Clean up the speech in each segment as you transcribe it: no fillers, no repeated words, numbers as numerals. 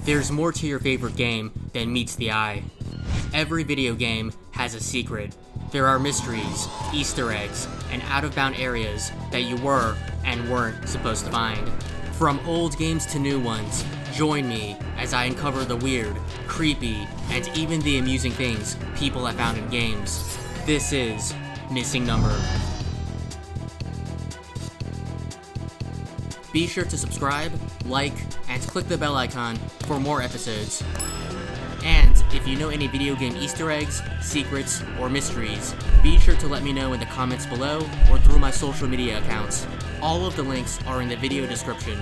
There's more to your favorite game than meets the eye. Every video game has a secret. There are mysteries, Easter eggs, and out-of-bound areas that you were and weren't supposed to find. From old games to new ones, join me as I uncover the weird, creepy, and even the amusing things people have found in games. This is Missing Number. Be sure to subscribe, like, and click the bell icon for more episodes. And if you know any video game Easter eggs, secrets, or mysteries, be sure to let me know in the comments below or through my social media accounts. All of the links are in the video description.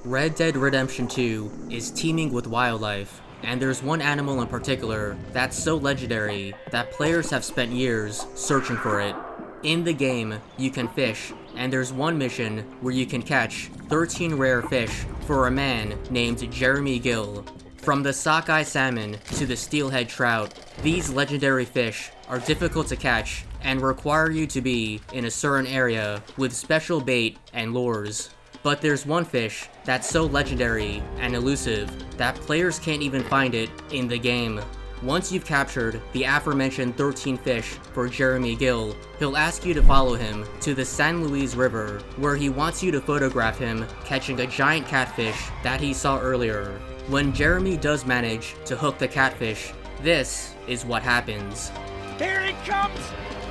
Red Dead Redemption 2 is teeming with wildlife, and there's one animal in particular that's so legendary that players have spent years searching for it. In the game, you can fish, and there's one mission where you can catch 13 rare fish for a man named Jeremy Gill. From the sockeye salmon to the steelhead trout, these legendary fish are difficult to catch and require you to be in a certain area with special bait and lures. But there's one fish that's so legendary and elusive that players can't even find it in the game. Once you've captured the aforementioned 13 fish for Jeremy Gill, he'll ask you to follow him to the San Luis River, where he wants you to photograph him catching a giant catfish that he saw earlier. When Jeremy does manage to hook the catfish, this is what happens. Here he comes!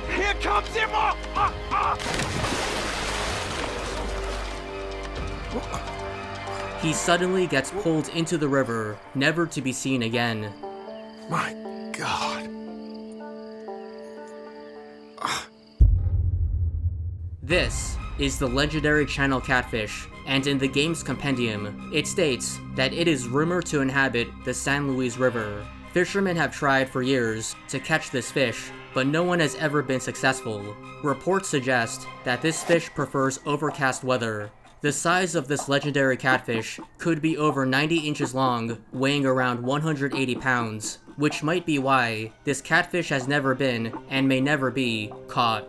Here comes him! He suddenly gets pulled into the river, never to be seen again. My God. This is the legendary channel catfish, and in the game's compendium, it states that it is rumored to inhabit the San Luis River. Fishermen have tried for years to catch this fish, but no one has ever been successful. Reports suggest that this fish prefers overcast weather. The size of this legendary catfish could be over 90 inches long, weighing around 180 pounds, which might be why this catfish has never been, and may never be, caught.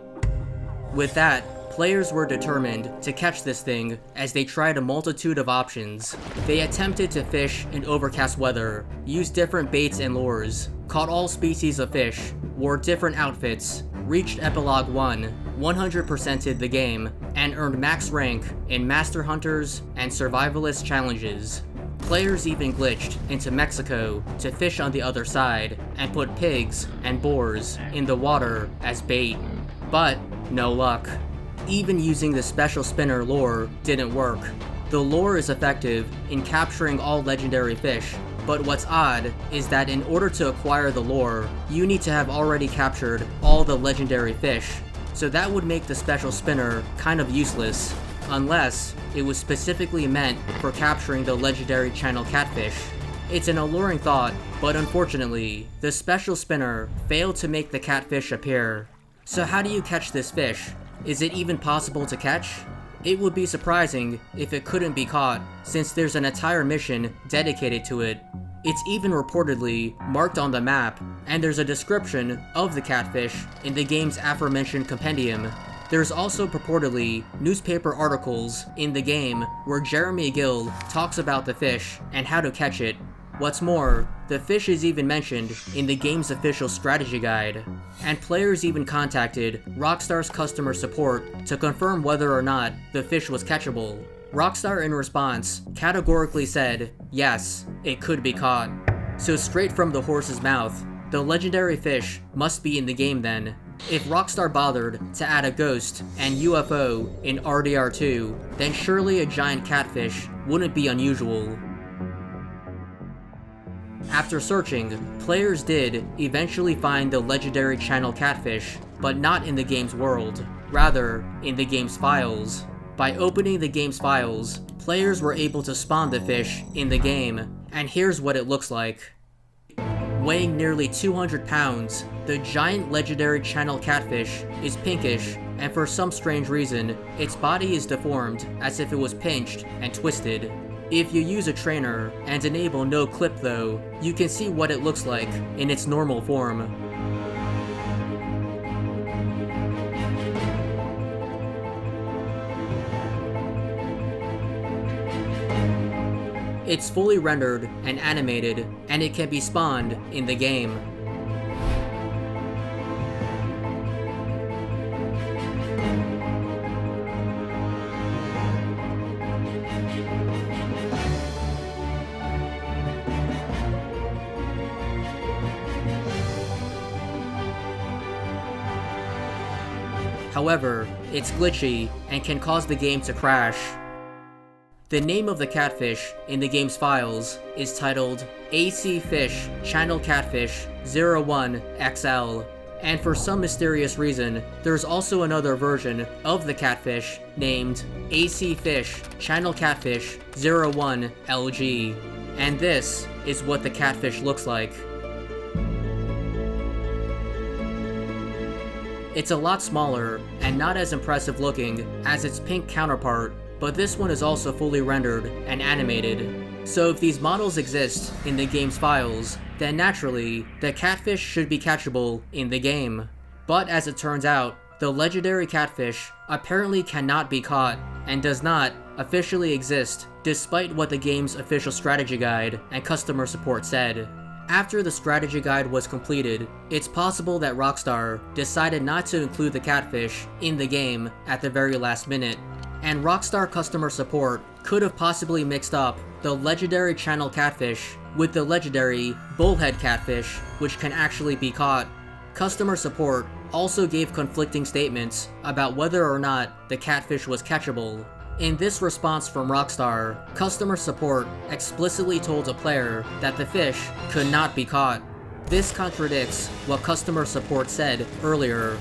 With that, players were determined to catch this thing as they tried a multitude of options. They attempted to fish in overcast weather, used different baits and lures, caught all species of fish, wore different outfits, reached Epilogue 1, 100%ed the game, and earned max rank in Master Hunters and Survivalist challenges. Players even glitched into Mexico to fish on the other side and put pigs and boars in the water as bait. But no luck. Even using the special spinner lure didn't work. The lure is effective in capturing all legendary fish, but what's odd is that in order to acquire the lure, you need to have already captured all the legendary fish. So that would make the special spinner kind of useless, unless it was specifically meant for capturing the legendary channel catfish. It's an alluring thought, but unfortunately, the special spinner failed to make the catfish appear. So how do you catch this fish? Is it even possible to catch? It would be surprising if it couldn't be caught, since there's an entire mission dedicated to it. It's even reportedly marked on the map, and there's a description of the catfish in the game's aforementioned compendium. There's also purportedly newspaper articles in the game where Jeremy Gill talks about the fish and how to catch it. What's more, the fish is even mentioned in the game's official strategy guide, and players even contacted Rockstar's customer support to confirm whether or not the fish was catchable. Rockstar in response categorically said, yes, it could be caught. So straight from the horse's mouth, the legendary fish must be in the game then. If Rockstar bothered to add a ghost and UFO in RDR2, then surely a giant catfish wouldn't be unusual. After searching, players did eventually find the legendary channel catfish, but not in the game's world, rather in the game's files. By opening the game's files, players were able to spawn the fish in the game, and here's what it looks like. Weighing nearly 200 pounds, the giant legendary channel catfish is pinkish, and for some strange reason, its body is deformed as if it was pinched and twisted. If you use a trainer and enable no clip though, you can see what it looks like in its normal form. It's fully rendered and animated, and it can be spawned in the game. However, it's glitchy and can cause the game to crash. The name of the catfish in the game's files is titled AC Fish Channel Catfish 01XL, and for some mysterious reason, there's also another version of the catfish named AC Fish Channel Catfish 01LG, and this is what the catfish looks like. It's a lot smaller and not as impressive looking as its pink counterpart, but this one is also fully rendered and animated. So if these models exist in the game's files, then naturally, the catfish should be catchable in the game. But as it turns out, the legendary catfish apparently cannot be caught and does not officially exist, despite what the game's official strategy guide and customer support said. After the strategy guide was completed, it's possible that Rockstar decided not to include the catfish in the game at the very last minute, and Rockstar customer support could have possibly mixed up the legendary channel catfish with the legendary bullhead catfish, which can actually be caught. Customer support also gave conflicting statements about whether or not the catfish was catchable. In this response from Rockstar, customer support explicitly told a player that the fish could not be caught. This contradicts what customer support said earlier.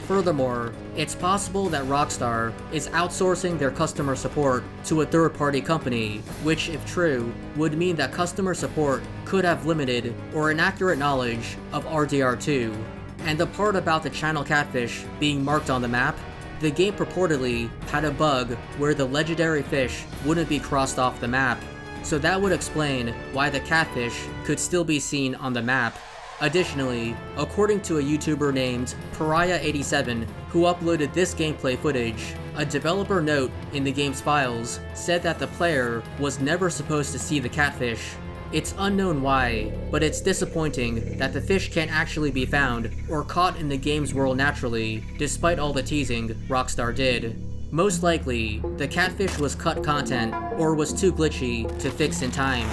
Furthermore, it's possible that Rockstar is outsourcing their customer support to a third-party company, which, if true, would mean that customer support could have limited or inaccurate knowledge of RDR2. And the part about the channel catfish being marked on the map, the game purportedly had a bug where the legendary fish wouldn't be crossed off the map, so that would explain why the catfish could still be seen on the map. Additionally, according to a YouTuber named Pariah87 who uploaded this gameplay footage, a developer note in the game's files said that the player was never supposed to see the catfish. It's unknown why, but it's disappointing that the fish can't actually be found or caught in the game's world naturally, despite all the teasing Rockstar did. Most likely, the catfish was cut content or was too glitchy to fix in time.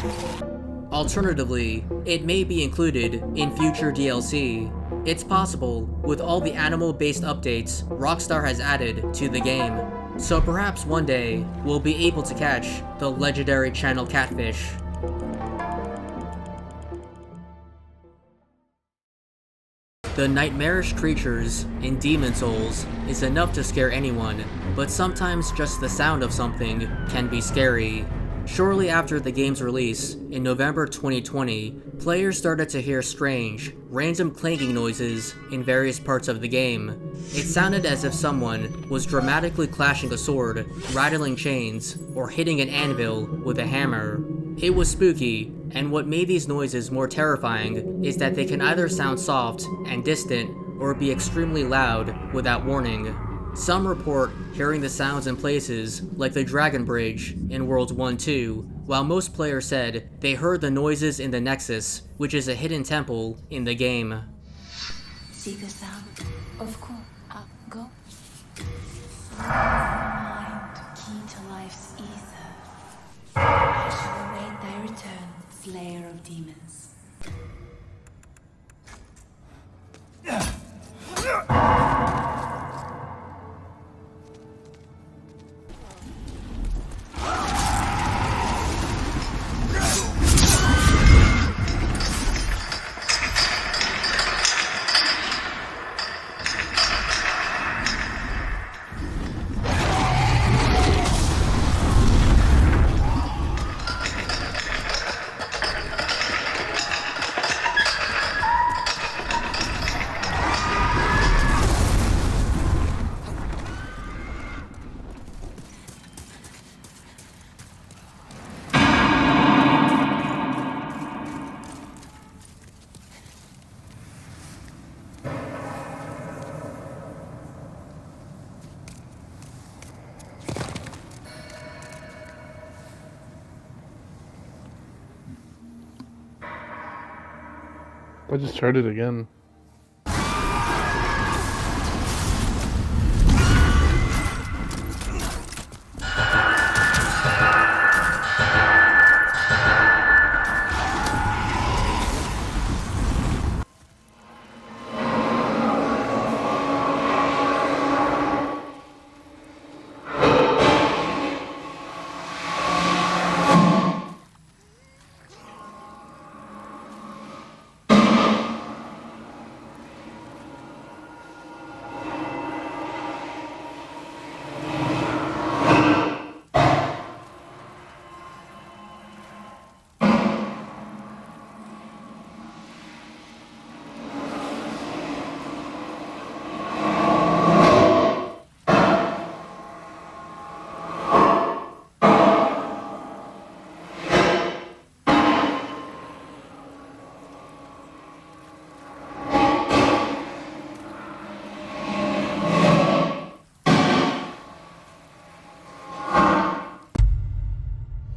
Alternatively, it may be included in future DLC. It's possible with all the animal-based updates Rockstar has added to the game. So perhaps one day, we'll be able to catch the legendary channel catfish. The nightmarish creatures in Demon Souls is enough to scare anyone, but sometimes just the sound of something can be scary. Shortly after the game's release, in November 2020, players started to hear strange, random clanking noises in various parts of the game. It sounded as if someone was dramatically clashing a sword, rattling chains, or hitting an anvil with a hammer. It was spooky, and what made these noises more terrifying is that they can either sound soft and distant, or be extremely loud without warning. Some report hearing the sounds in places like the Dragon Bridge in Worlds 1-2, while most players said they heard the noises in the Nexus, which is a hidden temple in the game. See the sound? Of course. Go. Mind, key to life's ether. I shall await thy return, slayer of demons. I just tried it again.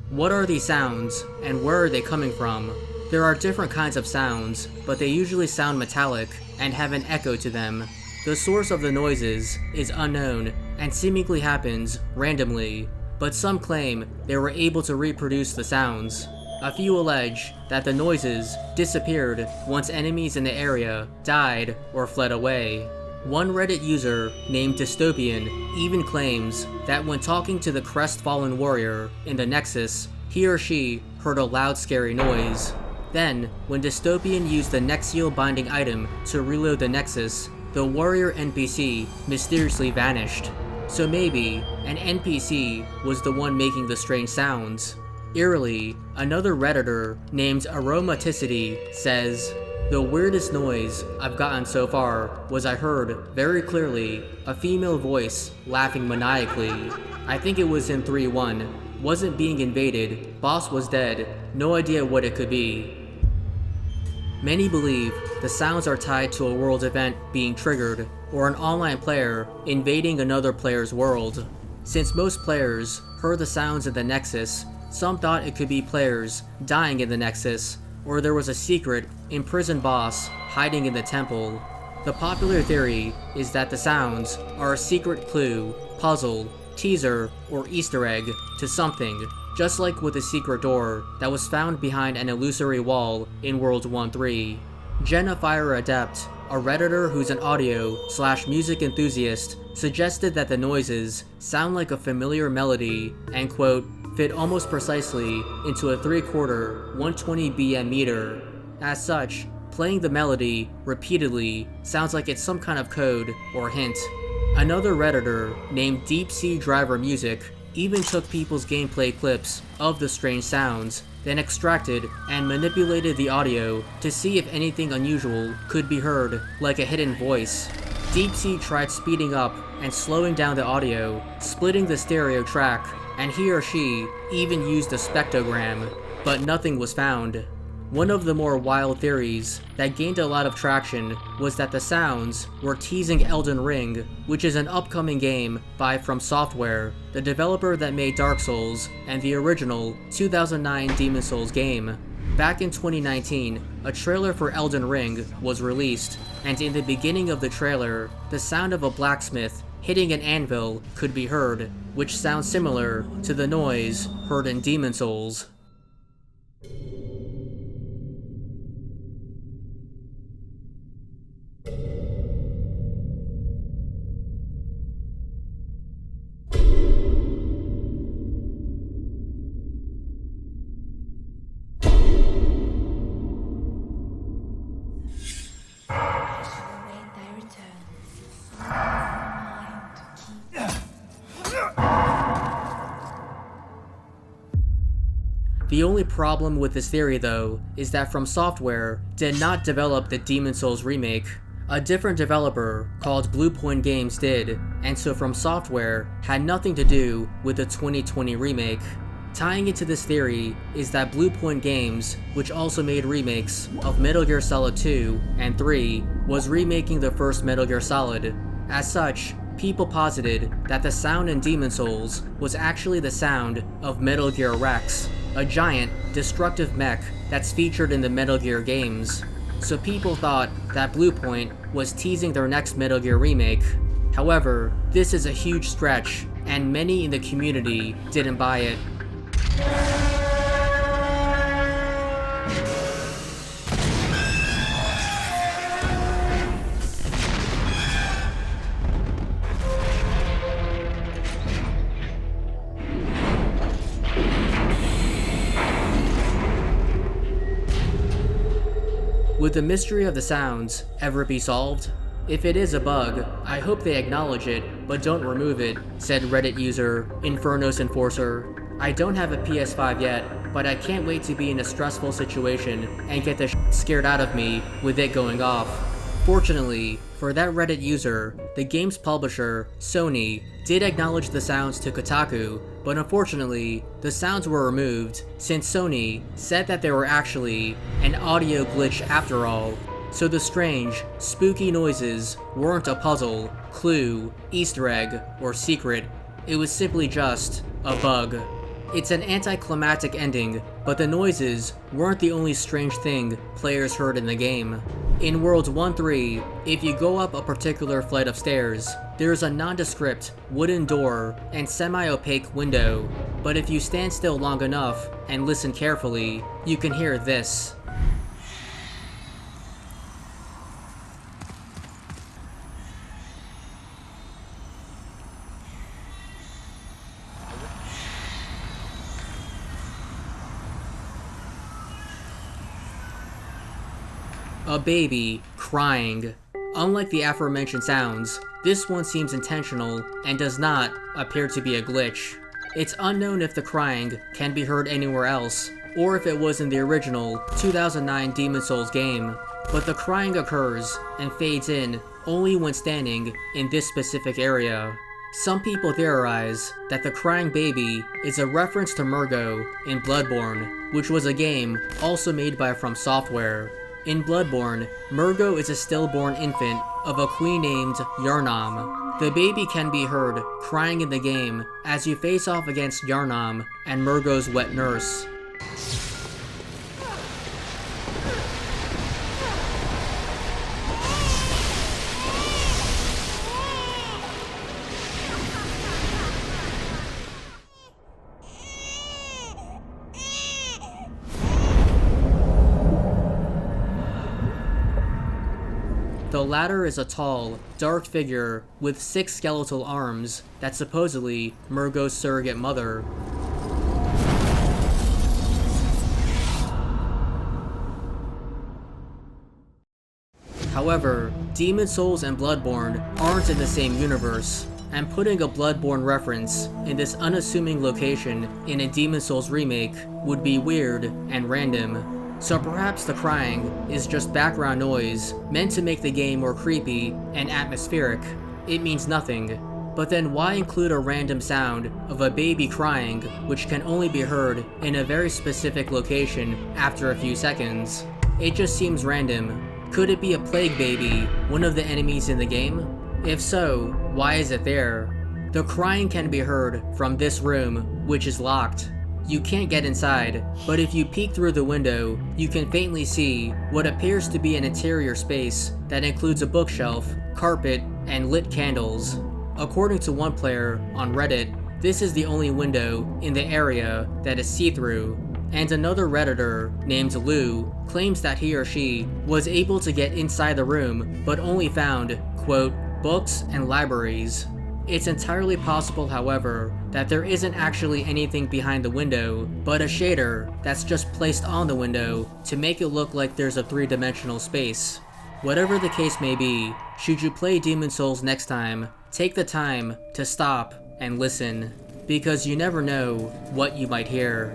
What are these sounds, and where are they coming from? There are different kinds of sounds, but they usually sound metallic and have an echo to them. The source of the noises is unknown and seemingly happens randomly, but some claim they were able to reproduce the sounds. A few allege that the noises disappeared once enemies in the area died or fled away. One Reddit user named Dystopian even claims that when talking to the crestfallen warrior in the Nexus, he or she heard a loud scary noise. Then, when Dystopian used the Nexial binding item to reload the Nexus, the warrior NPC mysteriously vanished. So maybe an NPC was the one making the strange sounds. Eerily, another Redditor named Aromaticity says, "The weirdest noise I've gotten so far was I heard, very clearly, a female voice laughing maniacally. I think it was in 3-1. Wasn't being invaded, boss was dead, no idea what it could be." Many believe the sounds are tied to a world event being triggered, or an online player invading another player's world. Since most players heard the sounds in the Nexus, some thought it could be players dying in the Nexus, or there was a secret, imprisoned boss hiding in the temple. The popular theory is that the sounds are a secret clue, puzzle, teaser, or Easter egg to something, just like with the secret door that was found behind an illusory wall in World 1-3. Jenna Fire Adept, a Redditor who's an audio/music enthusiast, suggested that the noises sound like a familiar melody and, quote, fit almost precisely into a 3/4 120 BM meter. As such, playing the melody repeatedly sounds like it's some kind of code or hint. Another Redditor named Deep Sea Driver Music even took people's gameplay clips of the strange sounds, then extracted and manipulated the audio to see if anything unusual could be heard, like a hidden voice. Deep Sea tried speeding up and slowing down the audio, splitting the stereo track, and he or she even used a spectrogram, but nothing was found. One of the more wild theories that gained a lot of traction was that the sounds were teasing Elden Ring, which is an upcoming game by From Software, the developer that made Dark Souls and the original 2009 Demon's Souls game. Back in 2019, a trailer for Elden Ring was released, and in the beginning of the trailer, the sound of a blacksmith hitting an anvil could be heard, which sounds similar to the noise heard in Demon's Souls. The only problem with this theory, though, is that From Software did not develop the Demon's Souls remake. A different developer called Bluepoint Games did, and so From Software had nothing to do with the 2020 remake. Tying into this theory is that Bluepoint Games, which also made remakes of Metal Gear Solid 2 and 3, was remaking the first Metal Gear Solid. As such, people posited that the sound in Demon's Souls was actually the sound of Metal Gear Rex, a giant, destructive mech that's featured in the Metal Gear games. so people thought that Bluepoint was teasing their next Metal Gear remake. However, this is a huge stretch, and many in the community didn't buy it. Would the mystery of the sounds ever be solved? If it is a bug, I hope they acknowledge it, but don't remove it, said Reddit user Infernos Enforcer. I don't have a PS5 yet, but I can't wait to be in a stressful situation and get the scared out of me with it going off. Fortunately, for that Reddit user, the game's publisher, Sony, did acknowledge the sounds to Kotaku, but unfortunately, the sounds were removed since Sony said that they were actually an audio glitch after all. So the strange, spooky noises weren't a puzzle, clue, Easter egg, or secret. It was simply just a bug. It's an anticlimactic ending, but the noises weren't the only strange thing players heard in the game. In Worlds 1-3, if you go up a particular flight of stairs, there's a nondescript wooden door and semi-opaque window, but if you stand still long enough and listen carefully, you can hear this. A baby crying. Unlike the aforementioned sounds, this one seems intentional and does not appear to be a glitch. It's unknown if the crying can be heard anywhere else, or if it was in the original 2009 Demon's Souls game, but the crying occurs and fades in only when standing in this specific area. Some people theorize that the crying baby is a reference to Murgo in Bloodborne, which was a game also made by From Software. In Bloodborne, Murgo is a stillborn infant of a queen named Yharnam. The baby can be heard crying in the game as you face off against Yharnam and Murgo's wet nurse. The latter is a tall, dark figure with 6 skeletal arms that's supposedly Murgo's surrogate mother. However, Demon's Souls and Bloodborne aren't in the same universe, and putting a Bloodborne reference in this unassuming location in a Demon's Souls remake would be weird and random. So perhaps the crying is just background noise meant to make the game more creepy and atmospheric. It means nothing. But then why include a random sound of a baby crying which can only be heard in a very specific location after a few seconds? It just seems random. Could it be a plague baby, one of the enemies in the game? If so, why is it there? The crying can be heard from this room, which is locked. You can't get inside, but if you peek through the window, you can faintly see what appears to be an interior space that includes a bookshelf, carpet, and lit candles. According to one player on Reddit, this is the only window in the area that is see-through, and another Redditor named Lou claims that he or she was able to get inside the room but only found, quote, books and libraries. It's entirely possible, however, that there isn't actually anything behind the window, but a shader that's just placed on the window to make it look like there's a 3-dimensional space. Whatever the case may be, should you play Demon's Souls next time, take the time to stop and listen, because you never know what you might hear.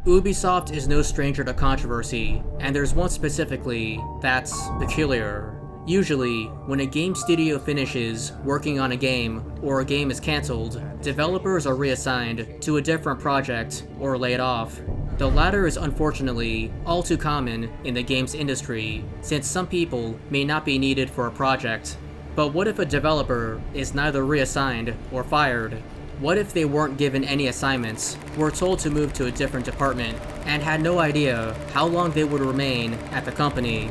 Ubisoft is no stranger to controversy, and there's one specifically that's peculiar. Usually, when a game studio finishes working on a game, or a game is cancelled, developers are reassigned to a different project or laid off. The latter is unfortunately all too common in the games industry, since some people may not be needed for a project. But what if a developer is neither reassigned or fired? What if they weren't given any assignments, were told to move to a different department, and had no idea how long they would remain at the company?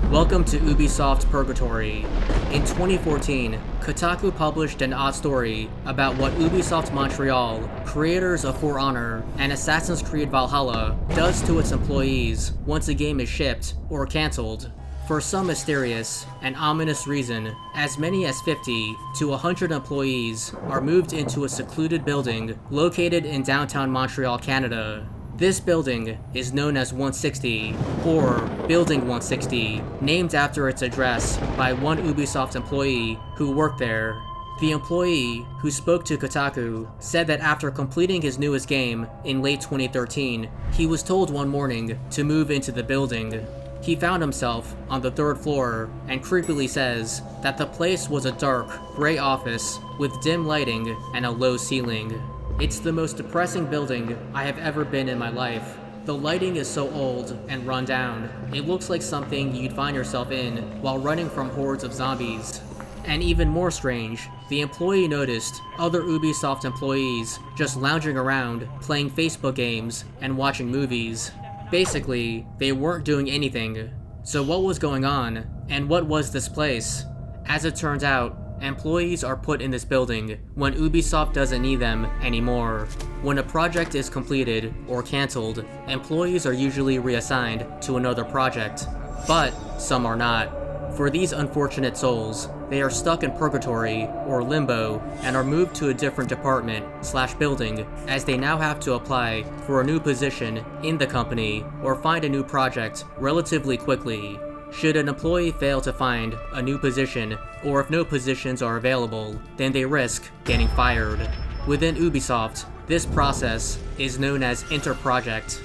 Welcome to Ubisoft Purgatory. In 2014, Kotaku published an odd story about what Ubisoft Montreal, creators of For Honor and Assassin's Creed Valhalla, does to its employees once a game is shipped or cancelled. For some mysterious and ominous reason, as many as 50 to 100 employees are moved into a secluded building located in downtown Montreal, Canada. This building is known as 160, or Building 160, named after its address by one Ubisoft employee who worked there. The employee, who spoke to Kotaku, said that after completing his newest game in late 2013, he was told one morning to move into the building. He found himself on the 3rd floor and creepily says that the place was a dark, gray office with dim lighting and a low ceiling. It's the most depressing building I have ever been in my life. The lighting is so old and run down, it looks like something you'd find yourself in while running from hordes of zombies. And even more strange, the employee noticed other Ubisoft employees just lounging around, playing Facebook games, and watching movies. Basically, they weren't doing anything. So what was going on, and what was this place? As it turns out, employees are put in this building when Ubisoft doesn't need them anymore. When a project is completed or cancelled, employees are usually reassigned to another project. But some are not. For these unfortunate souls, they are stuck in purgatory or limbo and are moved to a different department/building as they now have to apply for a new position in the company or find a new project relatively quickly. Should an employee fail to find a new position, or if no positions are available, then they risk getting fired. Within Ubisoft, this process is known as interproject.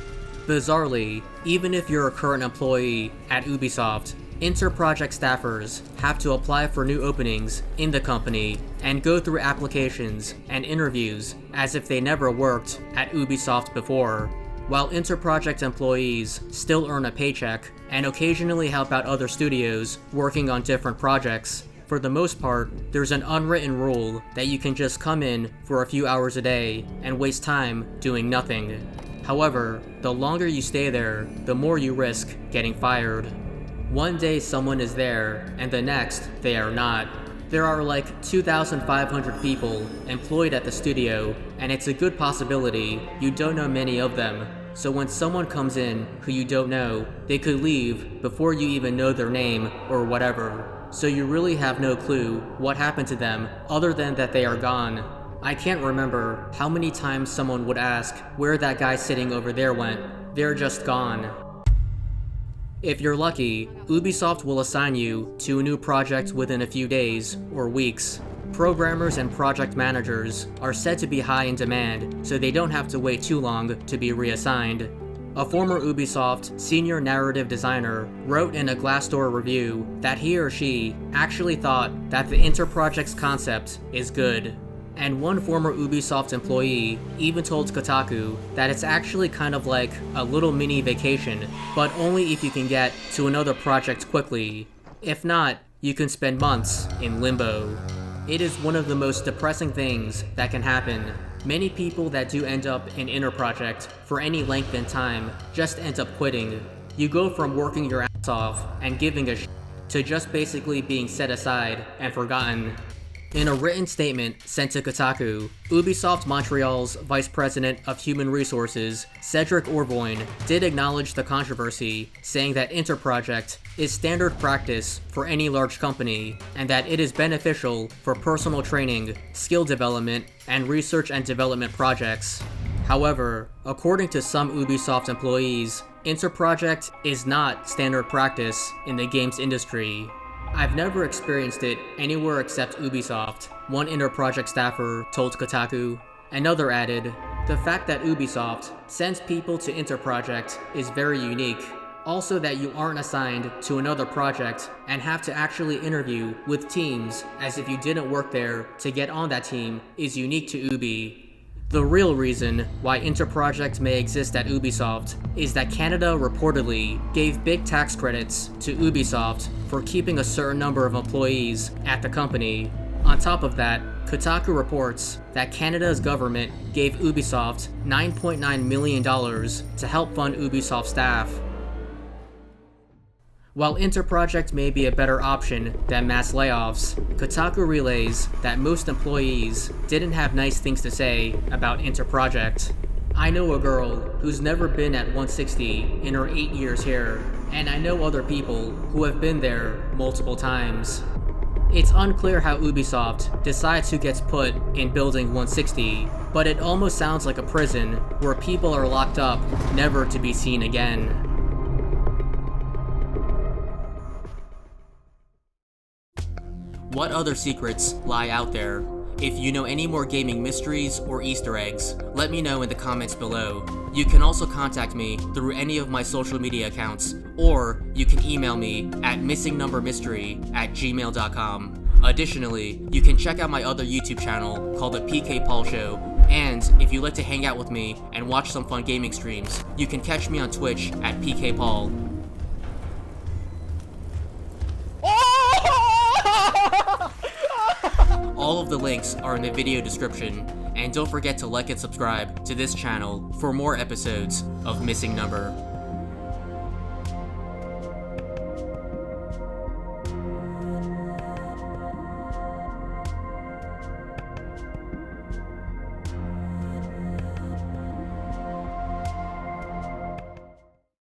Bizarrely, even if you're a current employee at Ubisoft, interproject staffers have to apply for new openings in the company and go through applications and interviews as if they never worked at Ubisoft before. While interproject employees still earn a paycheck and occasionally help out other studios working on different projects, for the most part, there's an unwritten rule that you can just come in for a few hours a day and waste time doing nothing. However, the longer you stay there, the more you risk getting fired. One day someone is there, and the next, they are not. There are like 2,500 people employed at the studio, and it's a good possibility you don't know many of them. So when someone comes in who you don't know, they could leave before you even know their name or whatever. So you really have no clue what happened to them other than that they are gone. I can't remember how many times someone would ask where that guy sitting over there went. They're just gone. If you're lucky, Ubisoft will assign you to a new project within a few days or weeks. Programmers and project managers are said to be high in demand, so they don't have to wait too long to be reassigned. A former Ubisoft senior narrative designer wrote in a Glassdoor review that he or she actually thought that the interproject's concept is good. And one former Ubisoft employee even told Kotaku that it's actually kind of like a little mini vacation, but only if you can get to another project quickly. If not, you can spend months in limbo. It is one of the most depressing things that can happen. Many people that do end up in interproject for any length in time just end up quitting. You go from working your ass off and giving a shit to just basically being set aside and forgotten. In a written statement sent to Kotaku, Ubisoft Montreal's Vice President of Human Resources, Cedric Orvoin, did acknowledge the controversy, saying that interproject is standard practice for any large company, and that it is beneficial for personal training, skill development, and research and development projects. However, according to some Ubisoft employees, interproject is not standard practice in the games industry. I've never experienced it anywhere except Ubisoft, one interproject staffer told Kotaku. Another added, the fact that Ubisoft sends people to interproject is very unique. Also that you aren't assigned to another project and have to actually interview with teams as if you didn't work there to get on that team is unique to Ubi. The real reason why interproject may exist at Ubisoft is that Canada reportedly gave big tax credits to Ubisoft for keeping a certain number of employees at the company. On top of that, Kotaku reports that Canada's government gave Ubisoft $9.9 million to help fund Ubisoft staff. While Interproject may be a better option than mass layoffs, Kotaku relays that most employees didn't have nice things to say about Interproject. I know a girl who's never been at 160 in her 8 years here, and I know other people who have been there multiple times. It's unclear how Ubisoft decides who gets put in Building 160, but it almost sounds like a prison where people are locked up, never to be seen again. What other secrets lie out there? If you know any more gaming mysteries or Easter eggs, let me know in the comments below. You can also contact me through any of my social media accounts, or you can email me at missingnumbermystery@gmail.com. Additionally, you can check out my other YouTube channel called The PK Paul Show, and if you like to hang out with me and watch some fun gaming streams, you can catch me on Twitch at PK Paul. All of the links are in the video description, and don't forget to like and subscribe to this channel for more episodes of Missing Number.